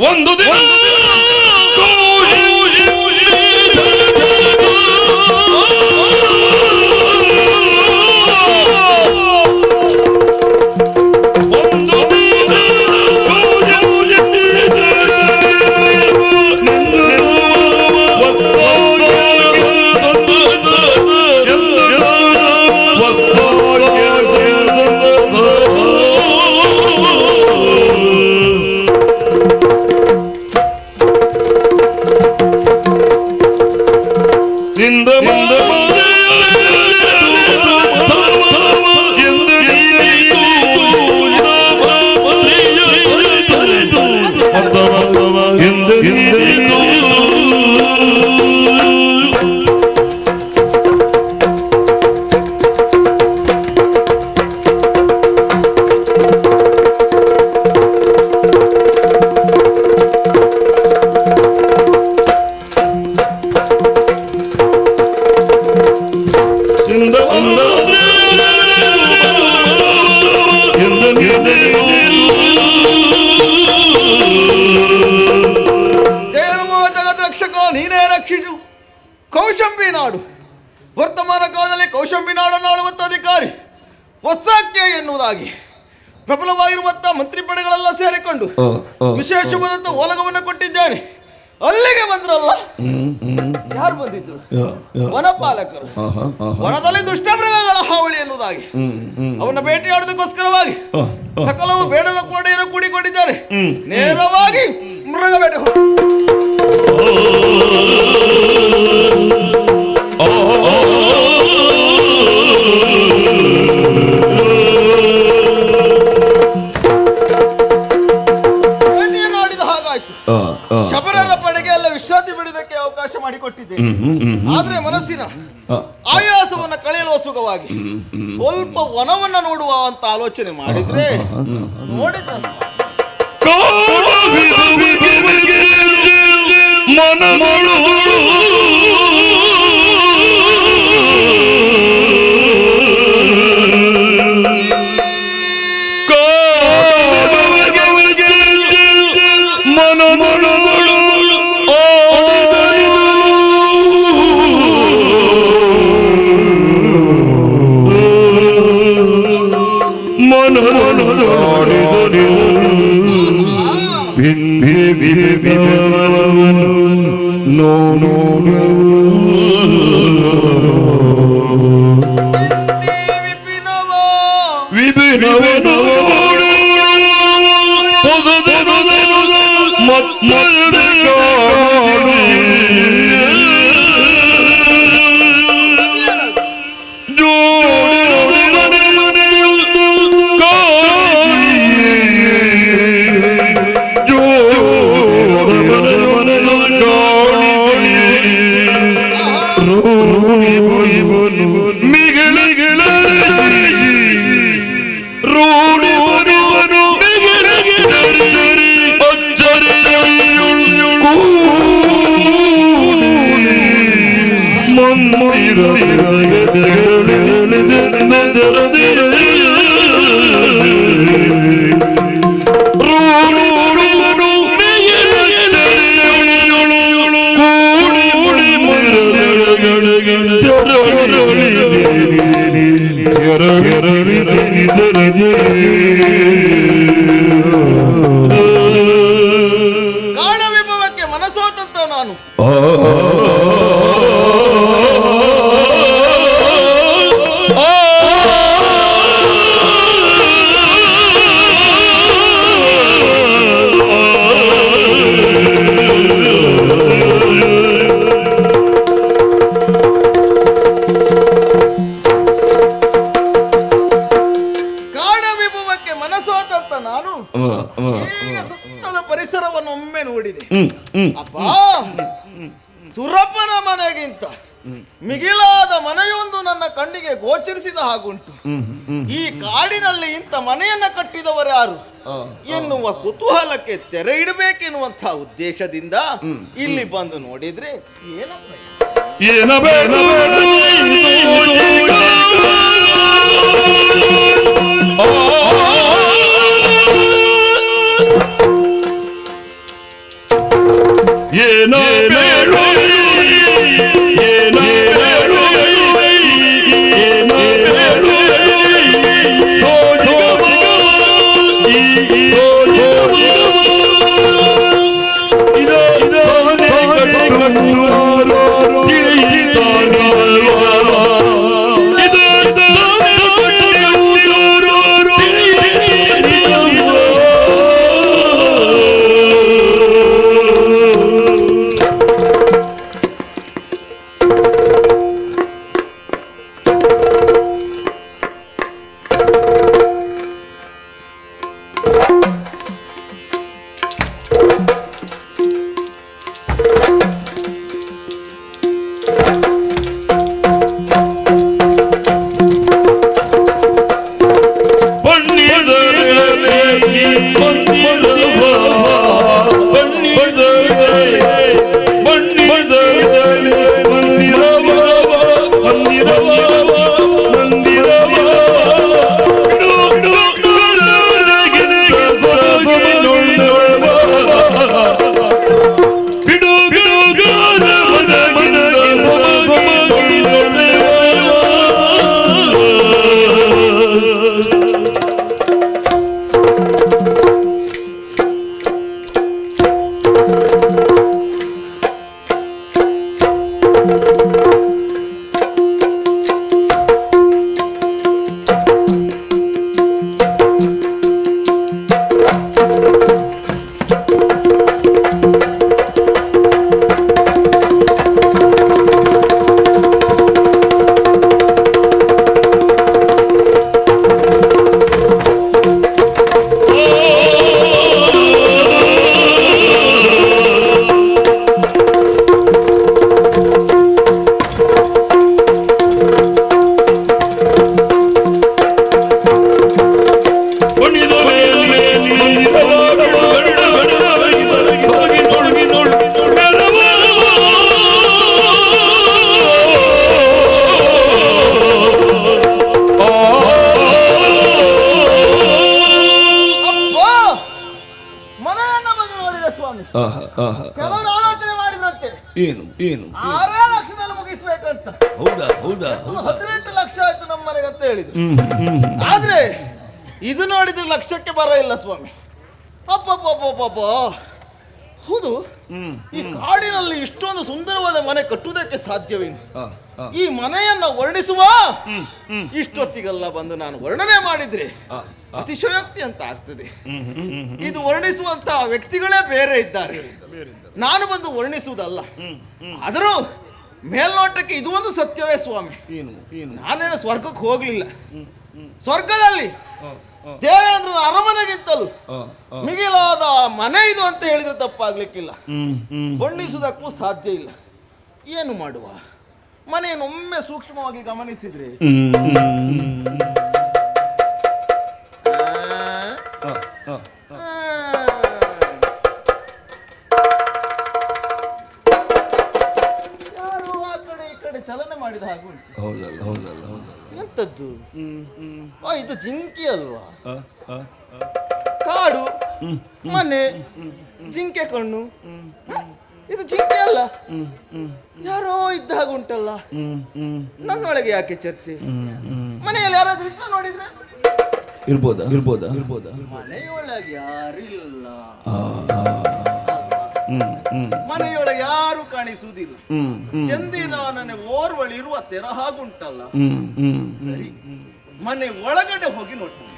ಒಂದು ದಿನ ಕೌಶಂಬಿ ನಾಡು ವರ್ತಮಾನ ಕಾಲದಲ್ಲಿ ಕೌಶಂಬಿ ನಾಡನ್ನು ಆಳುವಂಥ ಅಧಿಕಾರಿ ವತ್ಸಾಕ್ಯ ಎನ್ನುವುದಾಗಿ ಪ್ರಬಲವಾಗಿರುವಂತಹ ಮಂತ್ರಿ ಪಡೆಗಳೆಲ್ಲ ಸೇರಿಕೊಂಡು ವಿಶೇಷವಾದಂತಹ ಓಲಗವನ್ನು ಕೊಟ್ಟಿದ್ದೇನೆ. ಅಲ್ಲಿಗೆ ಬಂದ್ರಲ್ಲ, ಯಾರು ಬಂದಿದ್ರು? ವನಪಾಲಕರು. ವನದಲ್ಲಿ ದುಷ್ಟಮೃಗಗಳ ಹಾವಳಿ ಎನ್ನುವುದಾಗಿ ಅವನ್ನ ಭೇಟಿಯಾಡುವುದಕ್ಕೋಸ್ಕರವಾಗಿ ಸಕಲವು ಬೇಡರ ಕೋಡೆಯನ್ನು ಕೂಡಿಕೊಂಡಿದ್ದಾರೆ. ನೇರವಾಗಿ ಮೃಗ ಬೇಟೆ ಶಬರರ ಪಡೆಗೆ ಎಲ್ಲ ವಿಶ್ರಾಂತಿ ಬಿಡುವುದಕ್ಕೆ ಅವಕಾಶ ಮಾಡಿಕೊಟ್ಟಿದೆ. ಆದ್ರೆ ಮನಸ್ಸಿನ ಆಯಾಸವನ್ನ ಕಳೆಯಲು ಸುಖವಾಗಿ ಸ್ವಲ್ಪ ವನವನ್ನ ನೋಡುವ ಅಂತ ಆಲೋಚನೆ ಮಾಡಿದ್ರೆ ಕಾಣವಿಭವಕ್ಕೆ ಮನಸೋತಂತ ನಾನು ಈಗ ಸುತ್ತಲ ಪರಿಸರವನ್ನು ಒಮ್ಮೆ ನೋಡಿದೆ. ಅಪ್ಪ, ಸುರಪ್ಪನ ಮನೆಗಿಂತ ಮಿಗಿಲಾದ ಮನೆಯೊಂದು ನನ್ನ ಕಣ್ಣಿಗೆ ಗೋಚರಿಸಿದ ಹಾಗುಂಟು. ಈ ಕಾಡಿನಲ್ಲಿ ಇಂಥ ಮನೆಯನ್ನ ಕಟ್ಟಿದವರು ಯಾರು ಎನ್ನುವ ಕುತೂಹಲಕ್ಕೆ ತೆರೆ ಇಡಬೇಕೆನ್ನುವಂತಹ ಉದ್ದೇಶದಿಂದ ಇಲ್ಲಿ ಬಂದು ನೋಡಿದ್ರೆ ಕೆಲವರು ಆಲೋಚನೆ ಮಾಡಿದ್ರಂತೆ ಏನು ಏನು 6 ಲಕ್ಷದಲ್ಲಿ ಮುಗಿಸ್ಬೇಕಂತ. ಹೌದಾ ಹೌದಾ 18 ಲಕ್ಷ ಆಯ್ತು ನಮ್ಮ ಮನೆಗೆ ಅಂತ ಹೇಳಿದ್ರು. ಆದ್ರೆ ಇದು ನೋಡಿದ್ರೆ ಲಕ್ಷಕ್ಕೆ ಬರ ಇಲ್ಲ ಸ್ವಾಮಿ. ಅಪ್ಪಪ್ಪಪ್ಪಪ್ಪ, ಹೌದು, ಈ ಕಾಡಿನಲ್ಲಿ ಇಷ್ಟೊಂದು ಸುಂದರವಾದ ಮನೆ ಕಟ್ಟುವುದಕ್ಕೆ ಸಾಧ್ಯವೇನು? ಈ ಮನೆಯನ್ನ ವರ್ಣಿಸುವ ಇಷ್ಟೊತ್ತಿಗೆಲ್ಲ ಬಂದು ನಾನು ವರ್ಣನೆ ಮಾಡಿದ್ರೆ ಅತಿಶಯೋಕ್ತಿ ಅಂತ ಆಗ್ತದೆ. ಇದು ವರ್ಣಿಸುವಂತಹ ವ್ಯಕ್ತಿಗಳೇ ಬೇರೆ ಇದ್ದಾರೆ, ನಾನು ಬಂದು ವರ್ಣಿಸುವುದಲ್ಲ. ಆದರೂ ಮೇಲ್ನೋಟಕ್ಕೆ ಇದು ಒಂದು ಸತ್ಯವೇ ಸ್ವಾಮಿ. ನಾನೇನು ಸ್ವರ್ಗಕ್ಕೆ ಹೋಗ್ಲಿಲ್ಲ. ಸ್ವರ್ಗದಲ್ಲಿ ದೇವೇಂದ್ರನ ಅರಮನೆಗಿಂತಲೂ ಮಿಗಿಲಾದ ಮನೆ ಇದು ಅಂತ ಹೇಳಿದ್ರೆ ತಪ್ಪಾಗ್ಲಿಕ್ಕಿಲ್ಲ. ವರ್ಣಿಸುವುದಕ್ಕೂ ಸಾಧ್ಯ ಇಲ್ಲ. ಏನು ಮಾಡುವ, ಮನೆಯನ್ನೊಮ್ಮೆ ಸೂಕ್ಷ್ಮವಾಗಿ ಗಮನಿಸಿದ್ರೆ ಯಾರು ಆ ಕಡೆ ಈ ಕಡೆ ಚಲನೆ ಮಾಡಿದ ಹಾಗೆ ಎಂತದ್ದು? ಇದು ಜಿಂಕೆ ಅಲ್ವಾ? ಕಾಡು, ಮನೆ, ಜಿಂಕೆ ಕಣ್ಣು, ಇದು ಜಿಂಕೆ ಅಲ್ಲ, ಯಾರೋ ಇದ್ದ ಹಾಗೆ ಉಂಟಲ್ಲ. ನನ್ನೊಳಗೆ ಯಾಕೆ ಚರ್ಚೆ? ಮನೆಯಲ್ಲಿ ಯಾರಾದ್ರೂ ಇಷ್ಟ ನೋಡಿದ್ರೆ ಇರ್ಬೋದಾ ಮನೆಯೊಳಗೆ ಯಾರಿಲ್ಲ, ಮನೆಯೊಳಗೆ ಯಾರು ಕಾಣಿಸುವುದಿಲ್ಲ. ಚಂದಿರಾನನೆ ಓರ್ವಳಿರುವ ತೆರ ಹಾಗುಂಟಲ್ಲ. ಸರಿ, ಮನೆ ಒಳಗಡೆ ಹೋಗಿ ನೋಡ್ತೀನಿ.